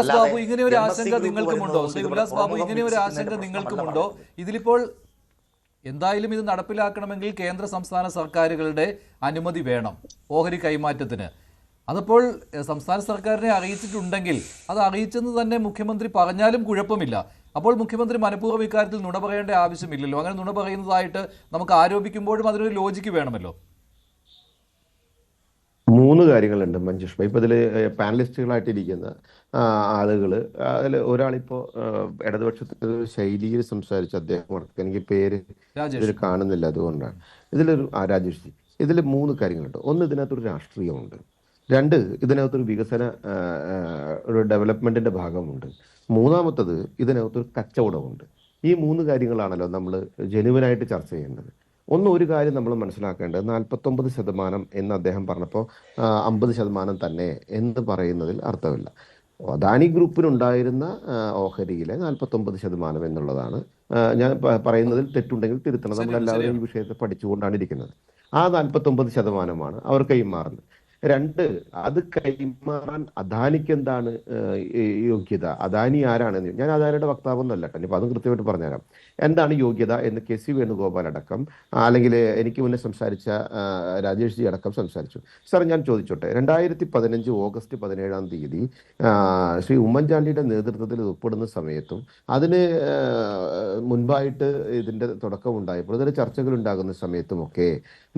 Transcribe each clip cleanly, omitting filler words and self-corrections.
അല്ലാതെ ബാബു, ഇങ്ങനെ ഒരു എംബസി ആശങ്ക ഗ്രൂപ്പ് നിങ്ങൾക്കുമുണ്ടോ? വരുന്നതുകൊണ്ട് ശ്രീ ഇവിടെ ഉല്ലാസ് ബാബു, തുറമുഖം ഇങ്ങനെ ഒരു ആശങ്ക വികസിക്കുന്നതിന്റെ പ്രശ്നമല്ല നിങ്ങൾക്കുമുണ്ടോ? പറഞ്ഞത്. ഇതിലിപ്പോൾ എന്തായാലും ഇത് നടപ്പിലാക്കണമെങ്കിൽ കേന്ദ്ര സംസ്ഥാന സർക്കാരുകളുടെ അനുമതി വേണം ഓഹരി കൈമാറ്റത്തിന്. അതപ്പോൾ സംസ്ഥാന സർക്കാരിനെ അറിയിച്ചിട്ടുണ്ടെങ്കിൽ അത് അറിയിച്ചെന്ന് തന്നെ മുഖ്യമന്ത്രി പറഞ്ഞാലും കുഴപ്പമില്ല. അപ്പോൾ മുഖ്യമന്ത്രി മനഃപൂർവ്വം ഇക്കാര്യത്തിൽ നുണ പറയേണ്ട ആവശ്യമില്ലല്ലോ. അങ്ങനെ നുണ പറയുന്നതായിട്ട് നമുക്ക് ആരോപിക്കുമ്പോഴും അതിനൊരു ലോജിക്ക് വേണമല്ലോ. മൂന്ന് കാര്യങ്ങളുണ്ട് മഞ്ജുഷ്. ഇപ്പൊ ഇതില് പാനലിസ്റ്റുകളായിട്ടിരിക്കുന്ന ആളുകൾ, അതിൽ ഒരാളിപ്പോ ഇടതുപക്ഷത്തിന്റെ ഒരു ശൈലിയിൽ സംസാരിച്ച അദ്ദേഹം, എനിക്ക് പേര് ഇതിൽ രാജേഷ് കാണുന്നില്ല, അതുകൊണ്ടാണ്. ഇതിലൊരു രാജേഷ് ജി, ഇതിൽ മൂന്ന് കാര്യങ്ങളുണ്ട്. ഒന്ന്, ഇതിനകത്തൊരു രാഷ്ട്രീയമുണ്ട്. രണ്ട്, ഇതിനകത്തൊരു വികസന ഒരു ഡെവലപ്മെന്റിന്റെ ഭാഗമുണ്ട്. മൂന്നാമത്തത്, ഇതിനകത്തൊരു കച്ചവടമുണ്ട്. ഈ മൂന്ന് കാര്യങ്ങളാണല്ലോ നമ്മൾ ജെനുവനായിട്ട് ചർച്ച ചെയ്യേണ്ടത്. ഒരു കാര്യം നമ്മൾ മനസ്സിലാക്കേണ്ടത്, 49% എന്ന് അദ്ദേഹം പറഞ്ഞപ്പോൾ 50% തന്നെ എന്ന് പറയുന്നതിൽ അർത്ഥമില്ല. അദാനി ഗ്രൂപ്പിനുണ്ടായിരുന്ന ഓഹരിയിലെ 49% എന്നുള്ളതാണ്. ഞാൻ പറയുന്നതിൽ തെറ്റുണ്ടെങ്കിൽ തിരുത്തണം. നമ്മളെല്ലാവരും ഈ വിഷയത്തെ പഠിച്ചുകൊണ്ടാണ് ഇരിക്കുന്നത്. ആ 49% അവർ കൈമാറുന്നത്. രണ്ട്, അത് കൈമാറാൻ അദാനിക്ക് എന്താണ് യോഗ്യത? അദാനി ആരാണെന്ന് ഞാൻ അദാനിയുടെ വക്താവൊന്നുമല്ല കേട്ടോ, ഇനിയിപ്പോൾ അതും കൃത്യമായിട്ട് പറഞ്ഞുതരാം. എന്താണ് യോഗ്യത എന്ന് കെ.സി. വേണുഗോപാൽ അടക്കം, അല്ലെങ്കിൽ എനിക്ക് മുന്നേ സംസാരിച്ച രാജേഷ് ജി അടക്കം സംസാരിച്ചു. സാർ, ഞാൻ ചോദിച്ചോട്ടെ, 2015 ഓഗസ്റ്റ് 17-ാം തീയതി ശ്രീ ഉമ്മൻചാണ്ടിയുടെ നേതൃത്വത്തിൽ ഇത് ഒപ്പിടുന്ന സമയത്തും അതിന് മുൻപായിട്ട് ഇതിന്റെ തുടക്കം ഉണ്ടായപ്പോൾ, ഇതിന് ചർച്ചകൾ ഉണ്ടാകുന്ന സമയത്തുമൊക്കെ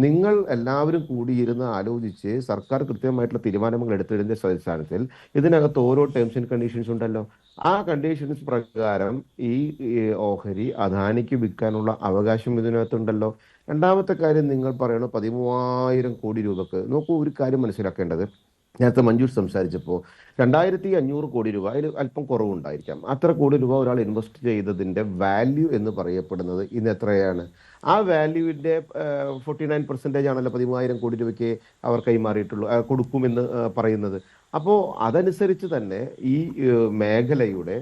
നിങ്ങൾ എല്ലാവരും കൂടിയിരുന്ന് ആലോചിച്ച് സർക്കാർ കൃത്യമായിട്ടുള്ള തീരുമാനങ്ങൾ എടുത്തതിന്റെ അടിസ്ഥാനത്തിൽ ഇതിനകത്ത് ഓരോ ടേംസ് ആൻഡ് കണ്ടീഷൻസ് ഉണ്ടല്ലോ. ആ കണ്ടീഷൻസ് പ്രകാരം ഈ ഓഹരി അദാനിക്ക് വിൽക്കാനുള്ള അവകാശം ഇതിനകത്തുണ്ടല്ലോ. രണ്ടാമത്തെ കാര്യം, നിങ്ങൾ പറയണു 13,000 കോടി രൂപക്ക്. നോക്കൂ, ഒരു കാര്യം മനസ്സിലാക്കേണ്ടത്, നേരത്തെ മഞ്ജൂഷ് സംസാരിച്ചപ്പോൾ 2,500 കോടി രൂപ, അതിൽ അല്പം കുറവുണ്ടായിരിക്കാം, അത്ര കോടി രൂപ ഒരാൾ ഇൻവെസ്റ്റ് ചെയ്തതിന്റെ വാല്യൂ എന്ന് പറയപ്പെടുന്നത് ഇന്ന് എത്രയാണ്? ആ വാല്യൂവിന്റെ 49% ആണല്ലോ 13,000 കോടി രൂപയ്ക്ക് അവർ കൈമാറിയിട്ടുള്ളൂ, കൊടുക്കുമെന്ന് പറയുന്നത്. അപ്പോൾ അതനുസരിച്ച് തന്നെ ഈ മേഖലയുടെ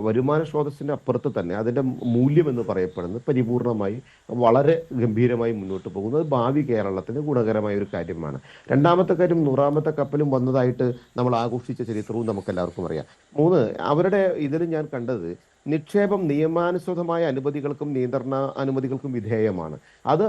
വരുമാന സ്രോതസ്സിന്റെ അപ്പുറത്ത് തന്നെ അതിന്റെ മൂല്യം എന്ന് പറയപ്പെടുന്നത് പരിപൂർണമായി വളരെ ഗംഭീരമായി മുന്നോട്ട് പോകുന്നത് ഭാവി കേരളത്തിന് ഗുണകരമായ ഒരു കാര്യമാണ്. രണ്ടാമത്തെ കാര്യം, 100ാമത്തെ കപ്പലും വന്നതായിട്ട് നമ്മൾ ആഘോഷിച്ച ചരിത്രവും നമുക്ക് എല്ലാവർക്കും അറിയാം. മൂന്ന്, അവരുടെ ഇതിൽ ഞാൻ കണ്ടത്, നിക്ഷേപം നിയമാനുസൃതമായ അനുമതികൾക്കും നിയന്ത്രണ അനുമതികൾക്കും വിധേയമാണ്. അത്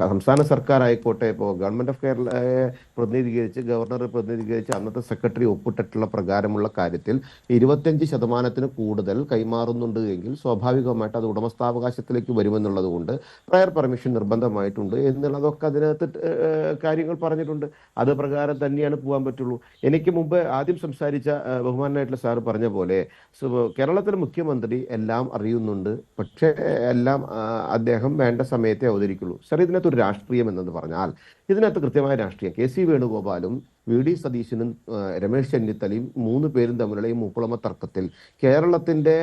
സംസ്ഥാന സർക്കാർ ആയിക്കോട്ടെ, ഇപ്പോൾ ഗവൺമെന്റ് ഓഫ് കേരളയെ പ്രതിനിധീകരിച്ച് ഗവർണറെ പ്രതിനിധീകരിച്ച് അന്നത്തെ സെക്രട്ടറി ഒപ്പിട്ടിട്ടുള്ള പ്രകാരമുള്ള കാര്യത്തിൽ 25% കൂടുതൽ കൈമാറുന്നുണ്ട് എങ്കിൽ സ്വാഭാവികമായിട്ട് അത് ഉടമസ്ഥാവകാശത്തിലേക്ക് വരുമെന്നുള്ളത് കൊണ്ട് പ്രയർ പെർമിഷൻ നിർബന്ധമായിട്ടുണ്ട് എന്നുള്ളതൊക്കെ അതിനകത്ത് കാര്യങ്ങൾ പറഞ്ഞിട്ടുണ്ട്. അത് പ്രകാരം തന്നെയാണ് പോകാൻ പറ്റുള്ളൂ. എനിക്ക് മുമ്പ് ആദ്യം സംസാരിച്ച ബഹുമാനായിട്ടുള്ള സാറ് പറഞ്ഞ പോലെ കേരളത്തിലെ മുഖ്യമന്ത്രി എല്ലാം അറിയുന്നുണ്ട്, പക്ഷേ എല്ലാം അദ്ദേഹം വേണ്ട സമയത്തെ അവതരിക്കുള്ളൂ. സാർ, ഇതിനകത്തൊരു രാഷ്ട്രീയം എന്നത് പറഞ്ഞാൽ ഇതിനകത്ത് കൃത്യമായ രാഷ്ട്രീയം, കെ.സി. വേണുഗോപാലും വി.ഡി. സതീശനും രമേശ് ചെന്നിത്തലയും 3 പേരും തമ്മിലുള്ള ഈ മൂക്കുളമ തർക്കത്തിൽ കേരളത്തിന്റെ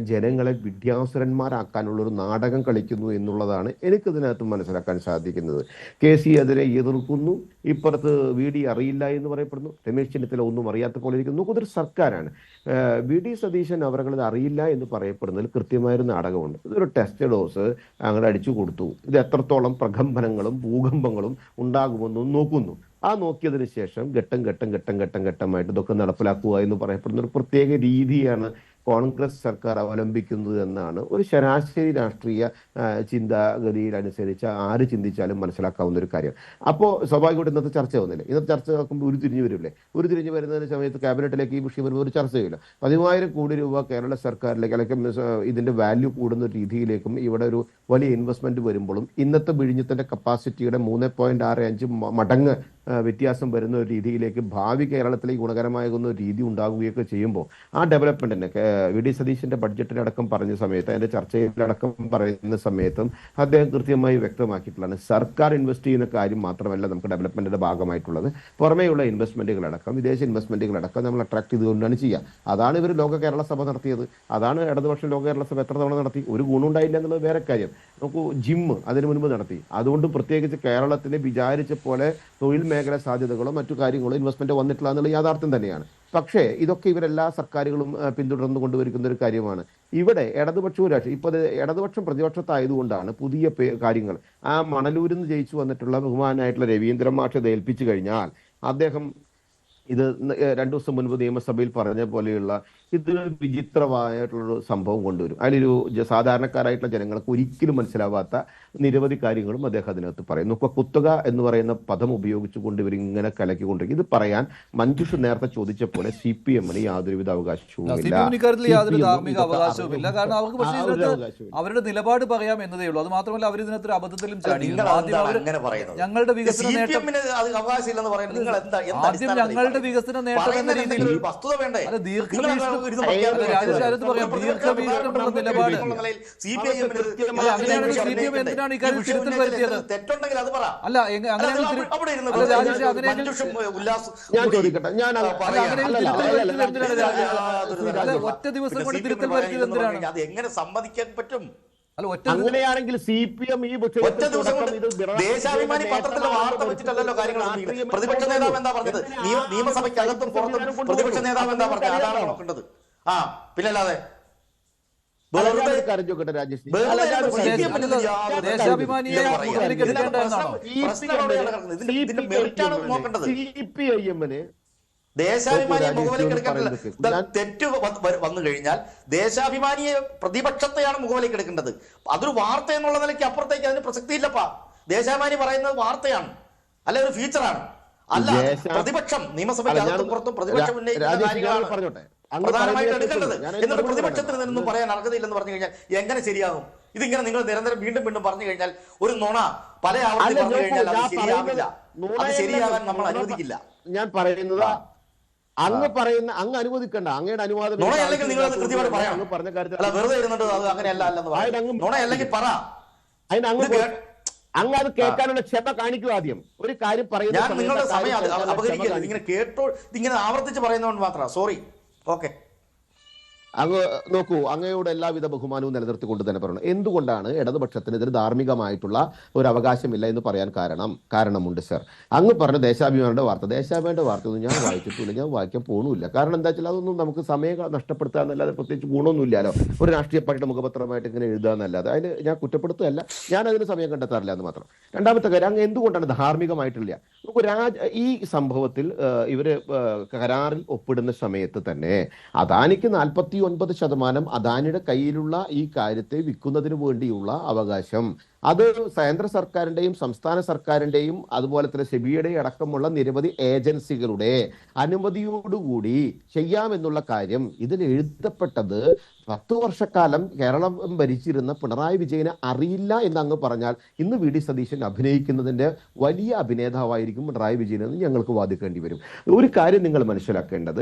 ജനങ്ങളെ വിദ്യാസുരന്മാരാക്കാനുള്ളൊരു നാടകം കളിക്കുന്നു എന്നുള്ളതാണ് എനിക്കിതിനകത്ത് മനസ്സിലാക്കാൻ സാധിക്കുന്നത്. കെ.സി. അതിനെ എതിർക്കുന്നു, ഇപ്പുറത്ത് വി.ഡി. അറിയില്ല എന്ന് പറയപ്പെടുന്നു, രമേശ് ചെന്നിത്തല ഒന്നും അറിയാത്ത പോലെ ഇരിക്കുന്നു. നോക്കുന്നൊരു സർക്കാരാണ്. വി.ഡി. സതീശൻ അവർകളത് അറിയില്ല എന്ന് പറയപ്പെടുന്നതിൽ കൃത്യമായൊരു നാടകമുണ്ട്. ഇതൊരു ടെസ്റ്റ് ഡോസ് അങ്ങനെ അടിച്ചു കൊടുത്തു, ഇത് എത്രത്തോളം പ്രകമ്പനങ്ങളും ഭൂകമ്പങ്ങളും ഉണ്ടാകുമെന്നും നോക്കുന്നു. ആ നോക്കിയതിന് ശേഷം ഘട്ടമായിട്ട് ഇതൊക്കെ നടപ്പിലാക്കുക എന്ന് പറയപ്പെടുന്ന ഒരു പ്രത്യേക രീതിയാണ് കോൺഗ്രസ് സർക്കാർ അവലംബിക്കുന്നത് എന്നാണ് ഒരു ശരാശരി രാഷ്ട്രീയ ചിന്താഗതിയിലനുസരിച്ച് ആര് ചിന്തിച്ചാലും മനസ്സിലാക്കാവുന്ന ഒരു കാര്യം. അപ്പോൾ സ്വാഭാവികമായിട്ട് ഇന്നത്തെ ചർച്ച വന്നില്ലേ? ഇന്നത്തെ ചർച്ച നോക്കുമ്പോൾ ഉരുത്തിരിഞ്ഞ് വരില്ലേ? ഉരുത്തിരിഞ്ഞ് വരുന്നതിന് സമയത്ത് ക്യാബിനറ്റിലേക്ക് ഈ വിഷയം വരുമ്പോൾ ഒരു ചർച്ചയില്ല. 10,000 കോടി രൂപ കേരള സർക്കാരിലേക്ക്, അല്ലെങ്കിൽ ഇതിന്റെ വാല്യൂ കൂടുന്ന രീതിയിലേക്കും ഇവിടെ ഒരു വലിയ ഇൻവെസ്റ്റ്മെന്റ് വരുമ്പോഴും ഇന്നത്തെ വിഴിഞ്ഞത്തിന്റെ കപ്പാസിറ്റിയുടെ 3.65 മടങ്ങ് വ്യത്യാസം വരുന്ന ഒരു രീതിയിലേക്ക് ഭാവി കേരളത്തിലേക്ക് ഗുണകരമാകുന്ന ഒരു രീതി ഉണ്ടാകുകയൊക്കെ ചെയ്യുമ്പോൾ ആ ഡെവലപ്മെന്റിന് വി.ഡി. സതീശന്റെ ബഡ്ജറ്റിലടക്കം പറഞ്ഞ സമയത്ത്, അതിന്റെ ചർച്ചയിലടക്കം പറയുന്ന സമയത്തും അദ്ദേഹം കൃത്യമായി വ്യക്തമാക്കിയിട്ടുള്ളതാണ്, സർക്കാർ ഇൻവെസ്റ്റ് ചെയ്യുന്ന കാര്യം മാത്രമല്ല നമുക്ക് ഡെവലപ്മെന്റിന്റെ ഭാഗമായിട്ടുള്ളത്, പുറമേയുള്ള ഇൻവെസ്റ്റ്മെന്റുകളടക്കം വിദേശ ഇൻവെസ്റ്റ്മെന്റുകളടക്കം നമ്മൾ അട്രാക്ട് ചെയ്തുകൊണ്ടാണ് ചെയ്യുക. അതാണ് ഇവർ ലോക കേരള സഭ നടത്തിയത്. അതാണ് ഇടതുപക്ഷം ലോക കേരള സഭ എത്ര തവണ നടത്തി, ഒരു ഗുണമുണ്ടായില്ല എന്നുള്ളത് വേറെ കാര്യം. നോക്കൂ, ജിമ്മ് അതിനു മുൻപ് നടത്തി. അതുകൊണ്ട് പ്രത്യേകിച്ച് കേരളത്തിന് വിചാരിച്ച പോലെ തൊഴിൽ മേഖല സാധ്യതകളോ മറ്റു കാര്യങ്ങളോ ഇൻവെസ്റ്റ്മെന്റ് വന്നിട്ടില്ല എന്നുള്ള യാഥാർത്ഥ്യം തന്നെയാണ്. പക്ഷേ ഇതൊക്കെ ഇവരെല്ലാ സർക്കാരുകളും പിന്തുടർന്നു കൊണ്ടുവരുന്ന ഒരു കാര്യമാണ്. ഇവിടെ ഇടതുപക്ഷവും രാഷ്ട്രീയം, ഇപ്പോൾ ഇടതുപക്ഷം പ്രതിപക്ഷത്തായതുകൊണ്ടാണ് പുതിയ കാര്യങ്ങൾ. ആ മണലൂരിൽ നിന്ന് ജയിച്ചു വന്നിട്ടുള്ള ബഹുമാനായിട്ടുള്ള രവീന്ദ്രൻ മാഷ് ഏൽപ്പിച്ചു കഴിഞ്ഞാൽ അദ്ദേഹം ഇത് 2 ദിവസം മുൻപ് നിയമസഭയിൽ പറഞ്ഞ പോലെയുള്ള ഇതൊരു വിചിത്രമായിട്ടുള്ളൊരു സംഭവം കൊണ്ടുവരും. അതിലൊരു സാധാരണക്കാരായിട്ടുള്ള ജനങ്ങൾക്ക് ഒരിക്കലും മനസ്സിലാവാത്ത നിരവധി കാര്യങ്ങളും അദ്ദേഹം അതിനകത്ത് പറയുന്നു. ഇപ്പൊ കുത്തക എന്ന് പറയുന്ന പദം ഉപയോഗിച്ചുകൊണ്ട് ഇവരിങ്ങനെ കലക്കിക്കൊണ്ടിരിക്കും. ഇത് പറയാൻ മഞ്ജുഷ് നേരത്തെ ചോദിച്ച പോലെ CPM-ന് യാതൊരുവിധ അവകാശവും ഇല്ല. യാതൊരു ധാർമ്മിക അവകാശവുമില്ല. കാരണം അവർക്ക് പക്ഷേ ഇതിനകത്ത് അവരുടെ നിലപാട് പറയാം എന്നതേ ഉള്ളൂ. അത് മാത്രമല്ല അവർ ഇതിനകത്ത് ഒരു അബദ്ധത്തിലും ചാടി. ഞങ്ങളുടെ വികസന നേട്ടം, ആദ്യം ഞങ്ങളുടെ വികസന നേട്ടം എന്ന രീതിയിൽ ദീർഘവീക്ഷണമുള്ള നിലപാട്. അങ്ങനെയാണെങ്കിൽ CPM എന്തിനാണ് ഇക്കാര്യം തിരുത്തൽ വരുത്തിയത്? അല്ല ഞാൻ ചോദിക്കട്ടെ, ഒറ്റ ദിവസം കൊണ്ട് തിരുത്തൽ വരുത്തിയത് എന്തിനാണ്? അത് എങ്ങനെ സമ്മതിക്കാൻ പറ്റും? അല്ല, അങ്ങനെയാണെങ്കിൽ CPM ഈ ദേശാഭിമാനി പത്രത്തിലെ വാർത്ത വെച്ചിട്ടല്ലോ കാര്യങ്ങൾ. പ്രതിപക്ഷ നേതാവ് എന്താ പറഞ്ഞത്? നിയമസഭയ്ക്കകത്തും പുറത്തും പ്രതിപക്ഷ നേതാവ് എന്താ പറഞ്ഞത്? അതാണ് നോക്കേണ്ടത്. പിന്നല്ലാതെ നോക്കേണ്ടത്. ദേശാഭിമാനിയെ മുഖവിലേക്കെടുക്കേണ്ടത്. തെറ്റ് വന്നു കഴിഞ്ഞാൽ ദേശാഭിമാനിയെ, പ്രതിപക്ഷത്തെയാണ് മുഖവിലേക്കെടുക്കേണ്ടത്. അതൊരു വാർത്ത എന്നുള്ള നിലയ്ക്ക് അപ്പുറത്തേക്ക് അതിന് പ്രസക്തിയില്ലപ്പാ. ദേശാഭിമാനി പറയുന്നത് വാർത്തയാണ്, അല്ലെ ഒരു ഫീച്ചറാണ്. അല്ല, പ്രതിപക്ഷം നിയമസഭയ്ക്കകത്തും പുറത്തും പ്രതിപക്ഷം ഉന്നയിക്കുന്ന കാര്യങ്ങളാണ് പ്രധാനമായിട്ട് എടുക്കേണ്ടത്. എന്നിട്ട് പ്രതിപക്ഷത്തിന് നിന്നും പറയാൻ അർഹതയില്ലെന്ന് പറഞ്ഞു കഴിഞ്ഞാൽ എങ്ങനെ ശരിയാകും? ഇതിങ്ങനെ നിങ്ങൾ നിരന്തരം വീണ്ടും വീണ്ടും പറഞ്ഞു കഴിഞ്ഞാൽ, ഒരു നുണ പല ആവർത്തി പറഞ്ഞു കഴിഞ്ഞാൽ അത് ശരിയാവില്ല. അത് ശരിയാകാൻ നമ്മൾ അനുവദിക്കില്ല. ഞാൻ പറയുന്നത് അങ്ങ് അനുവദിക്കണ്ട, അങ്ങയുടെ അനുവാദം നുണയല്ലെങ്കിൽ നിങ്ങൾ അത് കൃത്യമായിട്ട് പറയാം. പറഞ്ഞ കാര്യത്തിൽ വെറുതെ ഇരുന്നിട്ട് അത് അങ്ങനെയല്ല അല്ലെന്ന് പറയാം. നുണയല്ലെങ്കിൽ പറ. അങ്ങ് അത് കേൾക്കാനുള്ള ക്ഷമ കാണിക്കുക. ആദ്യം ഒരു കാര്യം പറയുന്നത് ഞാൻ നിങ്ങളുടെ സമയം അപകരിക്കരുത്. ഇങ്ങനെ കേട്ടോ, ഇതിങ്ങനെ ആവർത്തിച്ച് പറയുന്നതുകൊണ്ട് മാത്രം. സോറി. ഓക്കെ, അങ്ങ് നോക്കൂ, അങ്ങയോട് എല്ലാവിധ ബഹുമാനവും നിലനിർത്തിക്കൊണ്ട് തന്നെ പറയണം. എന്തുകൊണ്ടാണ് ഇടതുപക്ഷത്തിന് ഇതിന് ധാർമ്മികമായിട്ടുള്ള ഒരു അവകാശമില്ല എന്ന് പറയാൻ കാരണമുണ്ട് സർ. അങ്ങ് പറഞ്ഞ ദേശാഭിമാനിയുടെ വാർത്തയൊന്നും ഞാൻ വായിച്ചിട്ടില്ല, ഞാൻ വായിക്കാൻ പോകണമില്ല. കാരണം എന്താ വെച്ചാൽ അതൊന്നും നമുക്ക് സമയം നഷ്ടപ്പെടുത്തുക എന്നല്ലാതെ പ്രത്യേകിച്ച് ഗുണമൊന്നുമില്ലല്ലോ. ഒരു രാഷ്ട്രീയ പാർട്ടിയുടെ മുഖപത്രമായിട്ട് ഇങ്ങനെ എഴുതുക എന്നല്ലാതെ അതിന് ഞാൻ കുറ്റപ്പെടുത്തുകയല്ല, ഞാൻ അതിന് സമയം കണ്ടെത്താറില്ല എന്ന് മാത്രം. രണ്ടാമത്തെ കാര്യം, അങ്ങ് എന്തുകൊണ്ടാണ് ധാർമ്മികമായിട്ടില്ല? നമുക്ക് ഈ സംഭവത്തിൽ ഇവര് കരാറിൽ ഒപ്പിടുന്ന സമയത്ത് തന്നെ അദാനിക്ക് 49% അദാനിയുടെ കയ്യിലുള്ള ഈ കാര്യത്തെ വിൽക്കുന്നതിന് വേണ്ടിയുള്ള അവകാശം, അത് കേന്ദ്ര സർക്കാരിന്റെയും സംസ്ഥാന സർക്കാരിന്റെയും അതുപോലെ തന്നെ സെബിയുടെയും അടക്കമുള്ള നിരവധി ഏജൻസികളുടെ അനുമതിയോടുകൂടി ചെയ്യാമെന്നുള്ള കാര്യം ഇതിൽ എഴുതപ്പെട്ടത് 10 വർഷക്കാലം കേരളം ഭരിച്ചിരുന്ന പിണറായി വിജയനെ അറിയില്ല എന്ന് അങ്ങ് പറഞ്ഞാൽ ഇന്ന് VD സതീശൻ അഭിനയിക്കുന്നതിന്റെ വലിയ അഭിനേതാവായിരിക്കും പിണറായി വിജയൻ എന്ന് ഞങ്ങൾക്ക് വാദിക്കേണ്ടി വരും. ഒരു കാര്യം നിങ്ങൾ മനസ്സിലാക്കേണ്ടത്,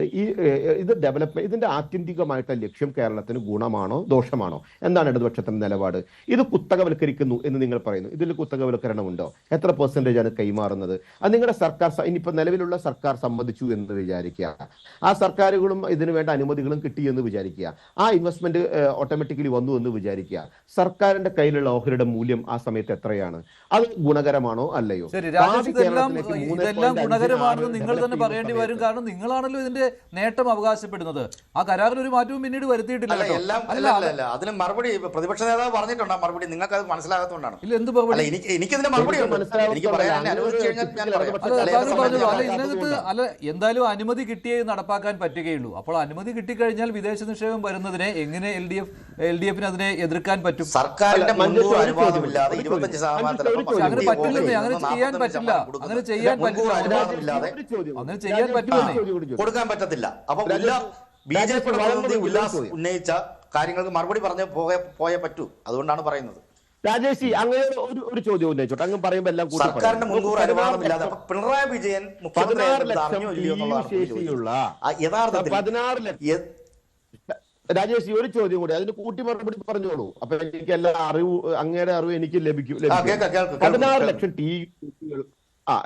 ഇതിന്റെ ആത്യന്തികമായിട്ടുള്ള ലക്ഷ്യം കേരളത്തിന് ഗുണമാണോ ദോഷമാണോ? എന്താണ് ഇടതുപക്ഷത്തിന്റെ നിലപാട്? ഇത് കുത്തകവൽക്കരിക്കുന്നു എന്ന് നിങ്ങൾ പറയുന്നു. ഇതിൽ കുത്തകവൽക്കരണം ഉണ്ടോ? എത്ര % ആണ് കൈമാറുന്നത്? അത് നിങ്ങളുടെ സർക്കാർ, ഇനിയിപ്പോൾ നിലവിലുള്ള സർക്കാർ സമ്മതിച്ചു എന്ന് വിചാരിക്കുക, ആ സർക്കാരുകളും ഇതിനു വേണ്ട അനുമതികളും കിട്ടി എന്ന് വിചാരിക്കുക, ആ ഇൻവെസ്റ്റ്മെന്റ് ഓട്ടോമാറ്റിക്കലി വന്നു എന്ന് വിചാരിക്കുക. സർക്കാരിന്റെ കയ്യിലുള്ള ഓഹരിയുടെ മൂല്യം ആ സമയത്ത് എത്രയാണ്? അത് ഗുണകരമാണോ അല്ലയോ? ഇതെല്ലാം ഗുണകരമാണെന്ന് നിങ്ങൾ തന്നെ പറയേണ്ടി വരും. കാരണം നിങ്ങളാണല്ലോ ഇതിന്റെ നേട്ടം അവകാശപ്പെടുന്നത്. ആ കരാറിൽ ഒരു മാറ്റവും പിന്നീട് വരുത്തിയിട്ടില്ല. അതിന് മറുപടി പ്രതിപക്ഷ നേതാവ് പറഞ്ഞിട്ടുണ്ടോ? മറുപടി നിങ്ങൾക്ക് അത് മനസ്സിലാകാത്തതുകൊണ്ടാണ്. ഇല്ല, എന്ത് മറുപടി? എനിക്കിതിന്റെ മറുപടി അല്ല, എന്തായാലും അനുമതി കിട്ടിയേ നടപ്പാക്കാൻ പറ്റുകയുള്ളൂ. അപ്പോൾ അനുമതി കിട്ടിക്കഴിഞ്ഞാൽ വിദേശ നിക്ഷേപം വരുന്നതിനെ എങ്ങനെ LDF-ന് അതിനെ എതിർക്കാൻ പറ്റും? സർക്കാരിന്റെ അനുവാദമില്ലാതെ 25% അങ്ങനെ പറ്റില്ലെന്നേ, അങ്ങനെ ചെയ്യാൻ പറ്റില്ല, അങ്ങനെ ചെയ്യാൻ പറ്റില്ല, അങ്ങനെ ചെയ്യാൻ പറ്റില്ലെന്നേ, കൊടുക്കാൻ പറ്റത്തില്ല. അപ്പൊ BJP ഉല്ലാസ് ഉന്നയിച്ച കാര്യങ്ങൾക്ക് മറുപടി പറഞ്ഞ് പോയേ പറ്റൂ. അതുകൊണ്ടാണ് പറയുന്നത്. രാജേഷ്, അങ്ങനെ ഒരു ചോദ്യം ഉന്നയിച്ചോട്ടെ. അങ്ങ് പറയുമ്പോൾ എല്ലാം സർക്കാരിന്റെ മുൻകൂർ അനുവാദമില്ലാതെ പിണറായി വിജയൻ മുഖ്യമന്ത്രി രാജേഷ്, ഒരു ചോദ്യം കൂടി, അതിന് കൂട്ടി മറുപടി പറഞ്ഞോളൂ. അപ്പൊ എനിക്ക് എല്ലാ അങ്ങയുടെ അറിവ് എനിക്ക് ലഭിക്കും. 16 ലക്ഷം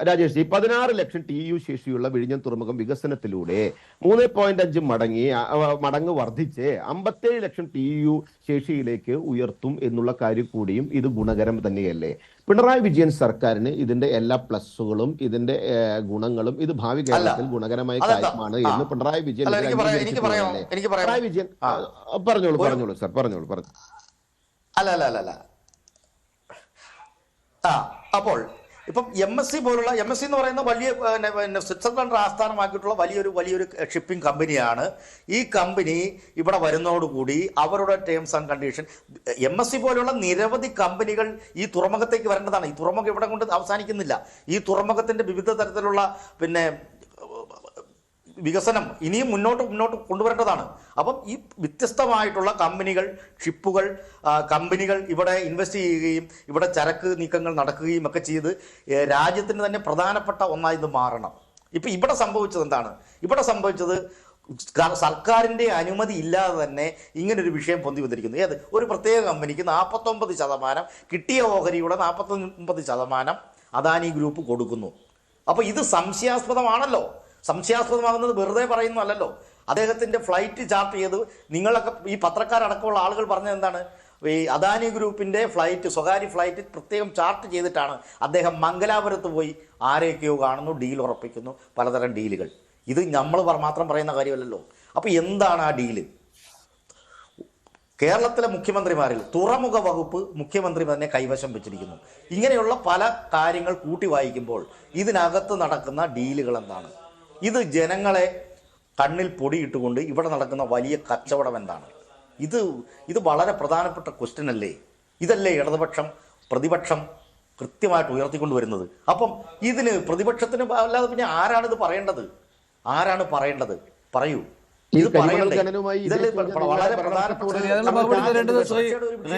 രാജേഷ്, 16 ലക്ഷം TEU ശേഷിയുള്ള വിഴിഞ്ഞം തുറമുഖം വികസനത്തിലൂടെ 3.5 മടങ്ങ് വർദ്ധിച്ച് 57 ലക്ഷം TEU ശേഷിയിലേക്ക് ഉയർത്തും എന്നുള്ള കാര്യം കൂടിയും ഇത് ഗുണകരം തന്നെയല്ലേ? പിണറായി വിജയൻ സർക്കാരിന് ഇതിന്റെ എല്ലാ പ്ലസുകളും ഇതിന്റെ ഗുണങ്ങളും ഇത് ഭാവി കേരളത്തിൽ ഗുണകരമായ കാര്യമാണ് എന്ന് പിണറായി വിജയൻ പറഞ്ഞോളൂ സാർ, പറഞ്ഞോളൂ. അല്ല, അപ്പോൾ ഇപ്പം MSC പോലുള്ള MSC എന്ന് പറയുന്ന വലിയ സ്വിറ്റ്സർലൻഡ് ആസ്ഥാനമാക്കിയിട്ടുള്ള വലിയൊരു ഷിപ്പിംഗ് കമ്പനിയാണ്. ഈ കമ്പനി ഇവിടെ വരുന്നതോടുകൂടി അവരുടെ ടേംസ് ആൻഡ് കണ്ടീഷൻ MSC പോലുള്ള നിരവധി കമ്പനികൾ ഈ തുറമുഖത്തേക്ക് വരേണ്ടതാണ്. ഈ തുറമുഖം ഇവിടെ കൊണ്ട് അവസാനിക്കുന്നില്ല. ഈ തുറമുഖത്തിന്റെ വിവിധ തരത്തിലുള്ള വികസനം ഇനിയും മുന്നോട്ട് കൊണ്ടുവരേണ്ടതാണ്. അപ്പം ഈ വ്യത്യസ്തമായിട്ടുള്ള ഷിപ്പുകൾ കമ്പനികൾ ഇവിടെ ഇൻവെസ്റ്റ് ചെയ്യുകയും ഇവിടെ ചരക്ക് നീക്കങ്ങൾ നടക്കുകയും ഒക്കെ ചെയ്ത് രാജ്യത്തിന് തന്നെ പ്രധാനപ്പെട്ട ഒന്നായി ഇത് മാറണം. ഇപ്പം ഇവിടെ സംഭവിച്ചത് എന്താണ്? ഇവിടെ സംഭവിച്ചത് സർക്കാരിൻ്റെ അനുമതി ഇല്ലാതെ തന്നെ ഇങ്ങനൊരു വിഷയം പൊന്തി വന്നിരിക്കുന്നു. ഏത് ഒരു പ്രത്യേക കമ്പനിക്ക് 49% കിട്ടിയ ഓഹരിയുടെ 49% അദാനി ഗ്രൂപ്പ് കൊടുക്കുന്നു. അപ്പോൾ ഇത് സംശയാസ്പദമാണല്ലോ. സംശയാസ്പദമാകുന്നത് വെറുതെ പറയുന്നതല്ലോ. അദ്ദേഹത്തിൻ്റെ ഫ്ലൈറ്റ് ചാർട്ട് ചെയ്ത് നിങ്ങളൊക്കെ ഈ പത്രക്കാരടക്കമുള്ള ആളുകൾ പറഞ്ഞത് എന്താണ്? ഈ അദാനി ഗ്രൂപ്പിൻ്റെ ഫ്ലൈറ്റ്, സ്വകാര്യ ഫ്ലൈറ്റ് പ്രത്യേകം ചാർട്ട് ചെയ്തിട്ടാണ് അദ്ദേഹം മംഗലാപുരത്ത് പോയി ആരെയൊക്കെയോ കാണുന്നു, ഡീൽ ഉറപ്പിക്കുന്നു, പലതരം ഡീലുകൾ. ഇത് നമ്മൾ മാത്രം പറയുന്ന കാര്യമല്ലല്ലോ. അപ്പോൾ എന്താണ് ആ ഡീല്? കേരളത്തിലെ മുഖ്യമന്ത്രിമാരിൽ തുറമുഖ വകുപ്പ് മുഖ്യമന്ത്രി തന്നെ കൈവശം വെച്ചിരിക്കുന്നു. ഇങ്ങനെയുള്ള പല കാര്യങ്ങൾ കൂട്ടി വായിക്കുമ്പോൾ ഇതിനകത്ത് നടക്കുന്ന ഡീലുകൾ എന്താണ്? ഇത് ജനങ്ങളെ കണ്ണിൽ പൊടിയിട്ടുകൊണ്ട് ഇവിടെ നടക്കുന്ന വലിയ കച്ചവടം എന്താണ്? ഇത് വളരെ പ്രധാനപ്പെട്ട ക്വസ്റ്റ്യൻ അല്ലേ? ഇതല്ലേ ഇടതുപക്ഷം പ്രതിപക്ഷം കൃത്യമായിട്ട് ഉയർത്തിക്കൊണ്ടുവരുന്നത്? അപ്പം ഇതിന് പ്രതിപക്ഷത്തിന് അല്ലാതെ പിന്നെ ആരാണിത് പറയേണ്ടത്? പറയൂ. ഇത് പറയണ്ടേ? ഇതല്ലേ വളരെ പ്രധാനപ്പെട്ട